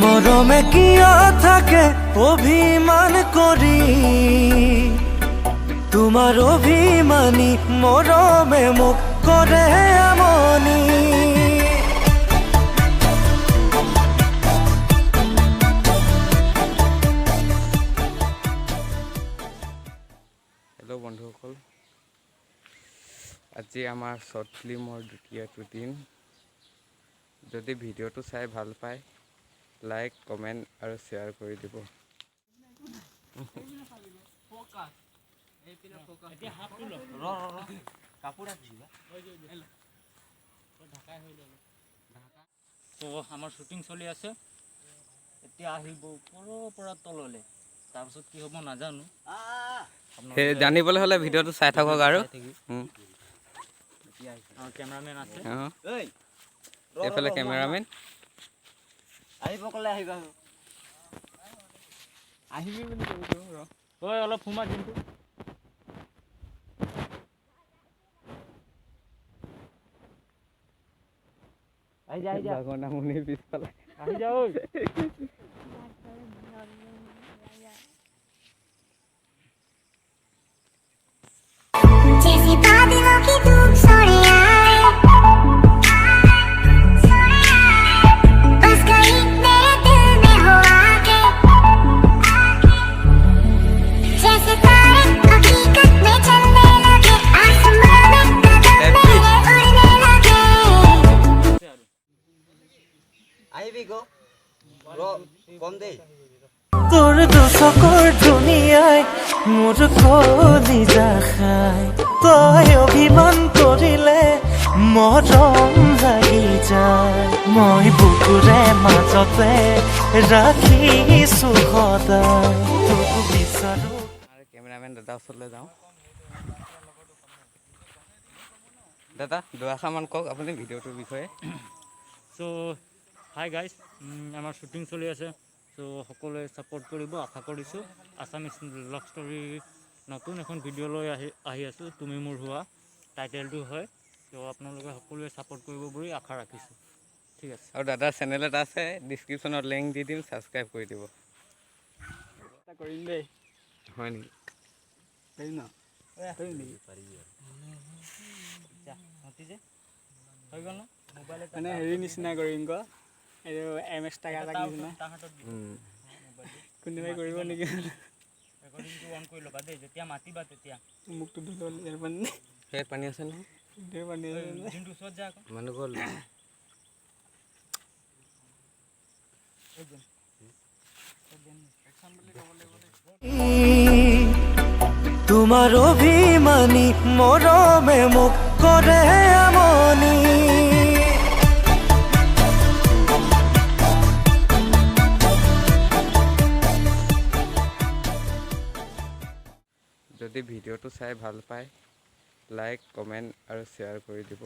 মৰমে কিয় থাকে অভিমান কৰি তোমাৰ অভিমানী মৰমে মুখ কৰে আমনি हेलो बंधुসকল আজি আমাৰ শৰ্ট ফিল্মৰ দ্বিতীয়টো দিন যদি ভিডিঅ'টো চাই ভাল পায় লাইক কমেণ্ট আৰু শ্বেয়াৰ কৰি দিব তো আমাৰ শ্বুটিং চলি আছে এতিয়া আহিব ওপৰৰ পৰা তললৈ তাৰপিছত কি হ'ব নাজানো সেই জানিবলৈ হ'লে ভিডিঅ'টো চাই থাকক আৰু কেমেৰামেন আছে এইফালে কেমেৰামেন আহিব ক'লে আহিবা আহিবি বুলি কৈছোঁ ঐ অলপ সোমা দিনটো আহি যা নামনি পিছফালে আহি যা ঐ जैसे बादलों की धूप सोने आए बस गई मेरे दिल में हो आके जैसे तारे हकीकत में चलने लगे आसमां में कदम मेरे उड़ने लगे আহিবি গো কম দেই তোর দুচকৰ দুনিয়ায় মোৰ কলিজা খায় তই অভিমান কৰিলে মৰম লাগি যায় মই বুকুৰে মাজতে ৰাখিছো সদায় তোক বিচাৰো কেমেৰামেন দাদা ওচৰলৈ যাওঁ দাদা দুআষাৰমান কওক আপুনি ভিডিঅ'টোৰ বিষয়ে সো হাই গাইজ আমাৰ শ্বুটিং চলি আছে সো সকলোৱে ছাপোৰ্ট কৰিব আশা কৰিছোঁ আছামিজ লাভ ষ্টৰী নতুন এখন ভিডিঅ' লৈ আহি আছোঁ তুমি মোৰ হোৱা টাইটেলটো হয় তো আপোনালোকে সকলোৱে ছাপোৰ্ট কৰিব বুলি আশা ৰাখিছোঁ ঠিক আছে আৰু দাদাৰ চেনেল এটা আছে ডিছক্ৰিপশ্যনত লিংক দি দিম ছাবস্ক্ৰাইব কৰি দিব কৰিম দেই হয় নেকি কৰিম ন কৰিম নেকি হৈ গ'ল ন মোবাইল মানে হেৰি নিচিনা কৰিম ক এইটো MS টাকা নিচিনা কোনোবাই কৰিব নেকি ৰেকৰ্ডিংটো অন কৰি ল'বা দেই যেতিয়া মাতিবা তেতিয়া মুখটো ধুল ইয়াৰ পানী সেই পানী আছে নহয় ধেৰ পানী দিনটো ওচৰত যা আকৌ মানুহ গ'ল তোমাৰ অভিমানী মৰমে মুখ কৰে আমনি যদি ভিডিঅ'টো চাই ভাল পায় লাইক কমেণ্ট আৰু শ্বেয়াৰ কৰি দিব